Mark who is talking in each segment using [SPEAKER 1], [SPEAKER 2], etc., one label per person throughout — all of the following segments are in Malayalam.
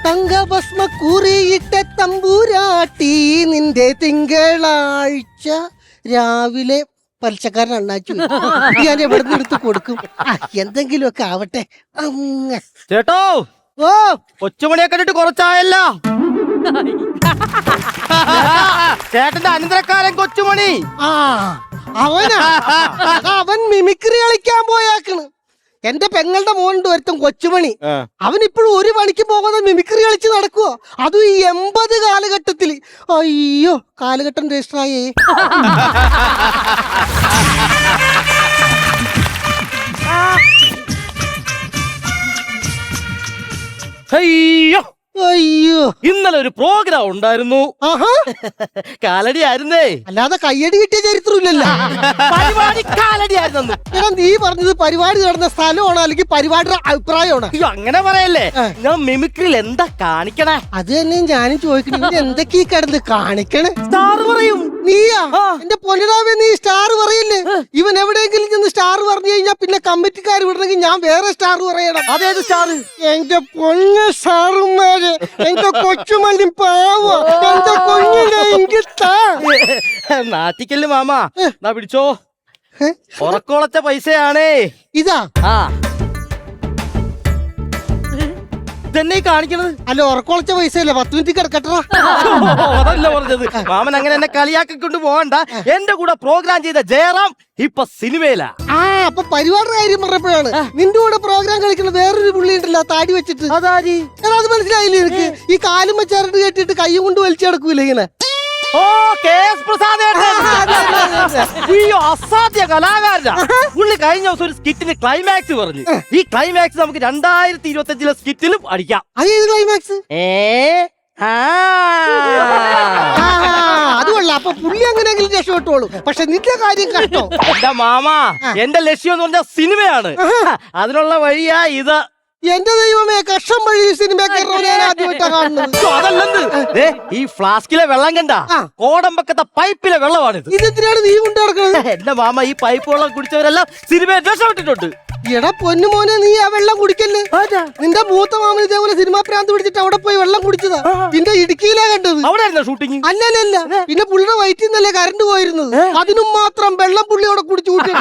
[SPEAKER 1] തങ്കഭസ്മ കുറിയിട്ട തമ്പൂരാട്ടി നിന്റെ തിങ്കളാഴ്ച രാവിലെ പലിശക്കാരൻ അണ്ണാച്ചു ഞാൻ എവിടെ നിന്ന് എടുത്ത് കൊടുക്കും. എന്തെങ്കിലുമൊക്കെ ആവട്ടെ.
[SPEAKER 2] ചേട്ടോ
[SPEAKER 1] ഓ
[SPEAKER 2] കൊച്ചുമണിയെ കണ്ടിട്ട് കുറച്ചായല്ലോ. ചേട്ടന്റെ അനന്തരക്കാരൻ കൊച്ചുമണി.
[SPEAKER 1] അവൻ മിമിക്രി കളിക്കാൻ പോയാക്കണ്. എന്റെ പെങ്ങളുടെ മോനുണ്ട് ഒരുത്തൻ കൊച്ചുമണി. അവനിപ്പോഴും ഒരു പണിക്ക് പോകാതെ മിമിക്രി കളിച്ച് നടക്കുവോ, അതും ഈ 80 കാലഘട്ടത്തില്. അയ്യോ, കാലഘട്ടം രജിസ്റ്ററായേ.
[SPEAKER 2] അയ്യോ
[SPEAKER 1] അയ്യോ,
[SPEAKER 2] ഇന്നലെ ഒരു പ്രോഗ്രാം ഉണ്ടായിരുന്നു. കാലടി ആയിരുന്നേ,
[SPEAKER 1] അല്ലാതെ കയ്യടി കിട്ടിയ ചരിത്രമില്ലല്ലോ.
[SPEAKER 2] പരിപാടി കാലടി ആയിരുന്നു.
[SPEAKER 1] എടാ, നീ പറഞ്ഞത് പരിപാടി നടന്ന സ്ഥലമാണോ അല്ലെങ്കിൽ പരിപാടിയുടെ അഭിപ്രായമാണോ?
[SPEAKER 2] അയ്യോ, അങ്ങനെ പറയല്ലേ. ഞാൻ മിമിക്രിയിൽ എന്താ കാണിക്കണേ?
[SPEAKER 1] അത് തന്നെ ഞാനും ചോദിക്കുന്നു. എന്തൊക്കെ കിടന്ന് കാണിക്കണേ?
[SPEAKER 2] സ്റ്റാർ പറയും.
[SPEAKER 1] നീയാ? എന്റെ പൊന്നിടാവേ, നീ സ്റ്റാർ പറയില്ലേ? ഇവൻ എവിടെയെങ്കിലും ചെന്ന് സ്റ്റാർ പറഞ്ഞു കഴിഞ്ഞാൽ പിന്നെ കമ്മിറ്റിക്കാർ വിടണമെങ്കിൽ ഞാൻ വേറെ സ്റ്റാർ പറയണം.
[SPEAKER 2] അതേത് സ്റ്റാർ?
[SPEAKER 1] എന്റെ പൊന്ന സ്റ്റാറുമാര്, എന്റെ കൊച്ചുമണി പാവോ, എന്റെ കുഞ്ഞിനെ എനിക്ക്
[SPEAKER 2] നാട്ടിക്കല് മാമാ. എന്നാ പിടിച്ചോ, ഉറക്കോളച്ച പൈസയാണേ
[SPEAKER 1] ഇതാ.
[SPEAKER 2] ഇതെന്നെ കാണിക്കണത്.
[SPEAKER 1] അല്ല, ഉറക്കോളച്ച പൈസയല്ലേ, 10 മിനിറ്റ് കിടക്കട്ടാ.
[SPEAKER 2] അതല്ല പറഞ്ഞത്. മാമൻ അങ്ങനെ എന്നെ കളിയാക്കിക്കൊണ്ട് പോകണ്ട. എന്റെ കൂടെ പ്രോഗ്രാം ചെയ്ത ജയറാം ഇപ്പൊ സിനിമയിലാ.
[SPEAKER 1] അപ്പൊ പരിപാടിയുടെ കാര്യം പറഞ്ഞപ്പോഴാണ് നിന്റെ കൂടെ പ്രോഗ്രാം കളിക്കുന്ന വേറൊരു പുള്ളി ഉണ്ടല്ലോ, താടി വെച്ചിട്ട്.
[SPEAKER 2] അതാരി?
[SPEAKER 1] അത് മനസ്സിലായില്ലേ എനിക്ക്? ഈ കാലും വെച്ചാറിട്ട് കേട്ടിട്ട് കൈയും കൊണ്ട് വലിച്ചെടുക്കൂല ഇങ്ങനെ.
[SPEAKER 2] ഓ, കെ.എസ്. അയ്യോ, അസാധ്യ കലാകാരനാ പുള്ളി. കഴിഞ്ഞ ദിവസം ഒരു സ്കിറ്റിന് ക്ലൈമാക്സ് പറഞ്ഞു. ഈ ക്ലൈമാക്സ് നമുക്ക് 2025 സ്കിറ്റിലും അടിക്കാം.
[SPEAKER 1] അതേത് ക്ലൈമാക്സ്? അത് കൊള്ളാം. അപ്പൊ പുള്ളി അങ്ങനെയെങ്കിലും രക്ഷപ്പെട്ടോളൂ. പക്ഷെ നിന്റെ കാര്യം കഷ്ടോ.
[SPEAKER 2] എന്റെ മാമാ, എന്റെ ലക്ഷ്യം എന്ന് പറഞ്ഞ സിനിമയാണ്. അതിനുള്ള വഴിയാ ഇത്.
[SPEAKER 1] എന്റെ ദൈവമേ, കഷ്ടം വഴി സിനിമക്കാരനെ ആദ്യമായിട്ടാ കാണുന്നത്.
[SPEAKER 2] അതല്ലെന്ന്, ഈ ഫ്ലാസ്കിലെ വെള്ളം കണ്ട കോടമ്പക്കത്തെ പൈപ്പിലെ വെള്ളമാണിത്.
[SPEAKER 1] ഇതെന്തിനാണ് നീ കൊണ്ടു നടക്കുന്നത്?
[SPEAKER 2] എന്റെ മാമ, ഈ പൈപ്പ് വെള്ളം കുടിച്ചവരെല്ലാം സിനിമയെ രക്ഷപ്പെട്ടിട്ടുണ്ട്.
[SPEAKER 1] എടാ പൊന്നുമോനെ, നീ ആ വെള്ളം കുടിക്കല്ലേ. നിന്റെ മൂത്ത മാമൻ ഇതേപോലെ സിനിമാ പ്രാന്ത് പിടിച്ചിട്ട് അവിടെ പോയി വെള്ളം കുടിച്ചതാ. പിന്നെ ഇടുക്കിയിലാ കണ്ടത്.
[SPEAKER 2] അവിടെ ഷൂട്ടിങ്?
[SPEAKER 1] അല്ലല്ല, പിന്നെ പുള്ളിയുടെ വയറ്റിൽ നിന്നല്ലേ കറണ്ട് പോയിരുന്നത്. അതിനും മാത്രം വെള്ളം പുള്ളി അവിടെ കുടിച്ചു കൂട്ടി.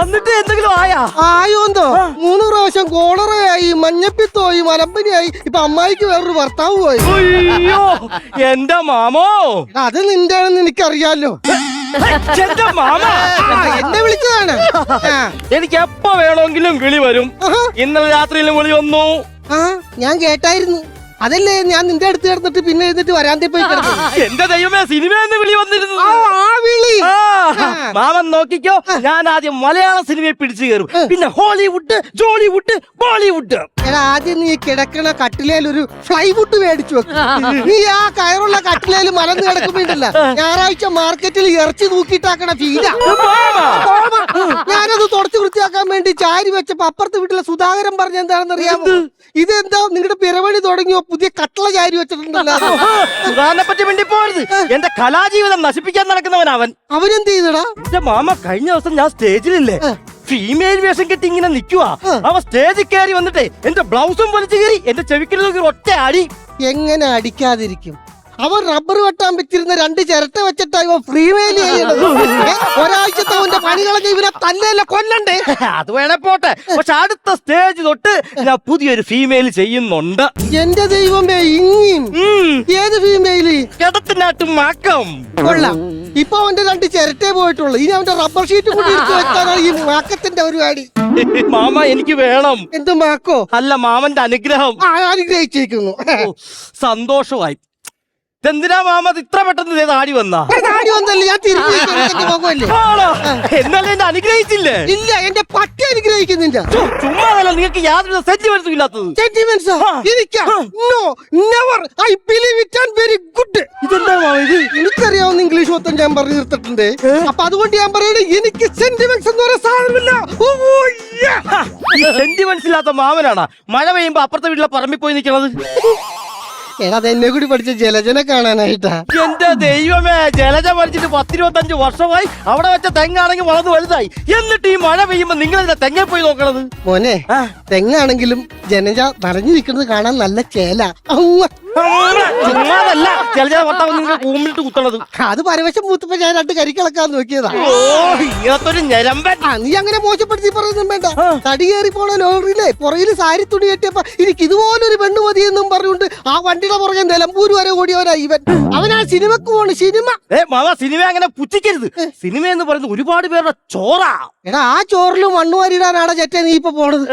[SPEAKER 2] എന്നിട്ട് എന്തെങ്കിലും
[SPEAKER 1] ആയോന്തോ 3 പ്രാവശ്യം കോളറയായി, മഞ്ഞപ്പിത്തമായി, മലമ്പനിയായി. ഇപ്പൊ അമ്മായിക്ക് വേറൊരു ഭർത്താവ് പോയി.
[SPEAKER 2] എന്റെ മാമോ,
[SPEAKER 1] അത് നിന്റെ ആണെന്ന് എനിക്കറിയാലോ. എന്നെ വിളിച്ചതാണ്.
[SPEAKER 2] എനിക്ക് എപ്പോ വേണമെങ്കിലും വിളി വരും. ഇന്നലെ രാത്രിയിലും വിളി വന്നു.
[SPEAKER 1] ഞാൻ കേട്ടായിരുന്നു. അതല്ലേ ഞാൻ നിന്റെ അടുത്ത് കിടന്നിട്ട് പിന്നെ എഴുന്നിട്ട് വരാന്തേ പോയി കിടന്നു.
[SPEAKER 2] എന്റെ ദൈവമേ, സിനിമയെന്ന് വിളി വന്നിരുന്നു. മാമൻ നോക്കിക്കോ, ഞാൻ ആദ്യം മലയാള സിനിമയെ പിടിച്ചു കയറും, പിന്നെ ഹോളിവുഡ്, ജോളിവുഡ്, ബോളിവുഡ്.
[SPEAKER 1] എടാ, ആദ്യം നീ കിടക്കണ കട്ടിലേൽ ഒരു ഫ്ലൈവുഡ് മേടിച്ചു വെക്കും. നീ ആ കയറുള്ള കട്ടിലേൽ മലന്ന് കിടക്കുമ്പോണ്ടല്ല, ഞായറാഴ്ച മാർക്കറ്റിൽ ഇറച്ചി തൂക്കിയിട്ടാക്കണ ഫീലാ. ഞാനത് തുടച്ചു വൃത്തിയാക്കാൻ വേണ്ടി ചാരി വെച്ചപ്പോ അപ്പുറത്തെ വീട്ടിലെ സുധാകരൻ പറഞ്ഞ എന്താണെന്ന് അറിയാമോ? ഇതെന്താ നിങ്ങളുടെ പിറവണി തുടങ്ങിയോ, പുതിയ കട്ടള ചാരി വെച്ചിട്ടുണ്ടല്ലോ.
[SPEAKER 2] സുധാകരനെ പറ്റി വേണ്ടി പോരുത്. എന്റെ കലാജീവിതം നശിപ്പിക്കാൻ നടക്കുന്നവൻ അവൻ.
[SPEAKER 1] അവനെന്ത് ചെയ്തടാ?
[SPEAKER 2] എന്റെ മാമ, കഴിഞ്ഞ ദിവസം ഞാൻ സ്റ്റേജിലില്ലേ, ഫീമെയിൽ വേഷം കെട്ടി ഇങ്ങനെ നിക്കുവാ. അവ സ്റ്റേജിൽ കയറി വന്നിട്ടേ എന്റെ ബ്ലൗസും വലിച്ചു കയറി എന്റെ ചെവിക്കൽ ഒറ്റ അടി.
[SPEAKER 1] എങ്ങനെ അടിക്കാതിരിക്കും? അവൻ റബ്ബർ വെട്ടാൻ പറ്റിരുന്ന 2 ചിരട്ട വെച്ചിട്ടാ ഇവ ഫ്രീമെയിൽ ചെയ്യണത്. ഒരാഴ്ചത്തെ അവന്റെ പണി കളഞ്ഞ ഇവനെ തന്നെയല്ല കൊല്ലണ്ടേ?
[SPEAKER 2] അത് വേണേ പോട്ടെ, പക്ഷെ അടുത്ത സ്റ്റേജ് തൊട്ട് ഞാൻ പുതിയൊരു ഫീമെയിൽ ചെയ്യുന്നുണ്ട്.
[SPEAKER 1] എന്റെ ദൈവമേ, ഇനിയും ഏത് ഫീമെയില്?
[SPEAKER 2] കിടത്തിനാട്ടും മാക്കം.
[SPEAKER 1] കൊള്ളാം. ഇപ്പൊ അവന്റെ 2 ചിരട്ടേ പോയിട്ടുള്ളൂ. ഇനി അവന്റെ റബ്ബർ ഷീറ്റ് കൂടി എടുത്ത് വെക്കാനാണ് ഈ മാക്കത്തിന്റെ പരിപാടി.
[SPEAKER 2] മാമ, എനിക്ക് വേണം.
[SPEAKER 1] എന്ത് മാക്കോ?
[SPEAKER 2] അല്ല, മാമന്റെ അനുഗ്രഹം.
[SPEAKER 1] അനുഗ്രഹിച്ചിരിക്കുന്നു.
[SPEAKER 2] സന്തോഷമായി. എന്തിനാ മാമ ഇത്ര പെട്ടെന്ന് താടി വന്നാ?
[SPEAKER 1] താടി വന്നല്ലേ, ഞാൻ തിരിഞ്ഞു.
[SPEAKER 2] എന്നാലും എന്നെ അനുഗ്രഹിച്ചില്ലേ?
[SPEAKER 1] ഇല്ല, എന്റെ പട്ടി അനുഗ്രഹിക്കുന്നില്ല.
[SPEAKER 2] ചുമ്മാതല്ല, നിങ്ങൾക്ക് യാതൊരു സെന്റിമെന്റ്സും ഇല്ലാത്തത്.
[SPEAKER 1] സെന്റിമെന്റ്സ് ഇതെന്താ ഇത്? എനിക്കറിയാവുന്ന ഇംഗ്ലീഷ് മൊത്തം ഞാൻ പറഞ്ഞു തീർത്തിട്ടുണ്ട്. അപ്പൊ അതുകൊണ്ട് ഞാൻ പറയണേ, എനിക്ക് സെന്റിമെന്റ്സ് എന്ന് പറയുന്ന സാധനമില്ല.
[SPEAKER 2] ഈ സെന്റിമെന്റ്സ് ഇല്ലാത്ത മാമനാണ് മഴ പെയ്യുമ്പോ അപ്പുറത്തെ വീട്ടിലെ പറമ്പിൽ പോയി നിൽക്കുന്നത്.
[SPEAKER 1] എടാ അതെന്നെ കൂടി പഠിച്ച ജലജനെ കാണാനായിട്ടാ.
[SPEAKER 2] എന്റെ ദൈവമേ, ജലജ പഠിച്ചിട്ട് 10-25 വർഷമായി. അവിടെ വെച്ച തെങ്ങാണെങ്കിൽ വളർന്ന് വലുതായി. എന്നിട്ട് ഈ മഴ പെയ്യുമ്പോ നിങ്ങൾ ഇതിന്റെ തെങ്ങ പോയി നോക്കണത്?
[SPEAKER 1] മോനെ, തെങ്ങാണെങ്കിലും ജലജ നിറഞ്ഞു നിൽക്കുന്നത് കാണാൻ നല്ല ചേല.
[SPEAKER 2] ചുമ്മാതല്ല ജലജ ഭർത്താവ് നിങ്ങൾ കൂമ്പിട്ട് കുത്തണത്.
[SPEAKER 1] അത് പരവശം മൂത്തപ്പോ ഞാൻ 2 കരിക്കിളക്കാൻ നോക്കിയതാ.
[SPEAKER 2] ഓ, ഇങ്ങനത്തൊരു ഞരമ്പൻ.
[SPEAKER 1] നീ അങ്ങനെ മോശപ്പെടുത്തി പറയുന്നും വേണ്ട. തടി കയറി പോണ ലോറിയിലെ പുറകില് സാരി തുണി കെട്ടിയപ്പോ എനിക്ക് ഇതുപോലൊരു പെണ്ണ് മതിയെന്നും പറഞ്ഞുകൊണ്ട് ആ വണ്ടിയുടെ പുറകെ നിലമ്പൂര് വരെ ഓടിയവനാ ഇവൻ. അവനാ സിനിമക്ക് പോണ്. സിനിമ
[SPEAKER 2] സിനിമ അങ്ങനെ പുച്ഛിക്കരുത്. സിനിമ എന്ന് പറയുന്നത് ഒരുപാട് പേരുടെ ചോറാ.
[SPEAKER 1] എടാ ആ ചോറില് മണ്ണ് വാരിടാനാണ് ചേട്ടാ നീ ഇപ്പൊ പോണത്.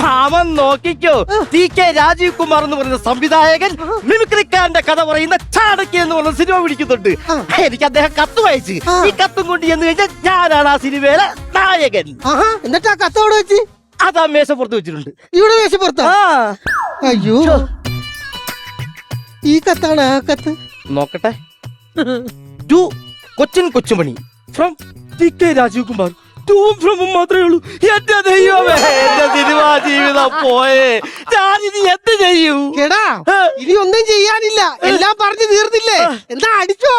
[SPEAKER 2] മാമൻ നോക്കിക്കോ. TK രാജീവ് കുമാർ എന്ന് പറയുന്ന സംവിധായകൻ മിമിക്രിക്കാരന്റെ കഥ പറയുന്ന ചാണക്യ എന്ന് പറയുന്ന സിനിമ പിടിക്കുന്നുണ്ട്. എനിക്ക് അദ്ദേഹം കത്ത് വായിച്ച് ഈ കത്തും കൊണ്ട് ചെന്ന് കഴിഞ്ഞാൽ ഞാനാണ് ആ സിനിമയിലെ നായകൻ.
[SPEAKER 1] എന്നിട്ട് ആ കത്ത് അവിടെ വെച്ച്
[SPEAKER 2] അതാ മേശപ്പുറത്ത് വെച്ചിട്ടുണ്ട്.
[SPEAKER 1] ഇവിടെ മേശപ്പുറത്താ? അയ്യോ, ഈ കത്താണ് ആ കത്ത്.
[SPEAKER 2] നോക്കട്ടെ. To Cochin Kochumani from TK Rajeev Kumar. മാത്രമേ ഉള്ളൂ. എന്റെ ദൈവമേ, എന്റെ സിനിമാ ജീവിതം പോയേ. ഞാനിത് എന്ത് ചെയ്യൂ?
[SPEAKER 1] എടാ ഇനി ഒന്നും ചെയ്യാനില്ല, എല്ലാം പറഞ്ഞു തീർന്നില്ലേ? എന്താ അടിച്ചോ?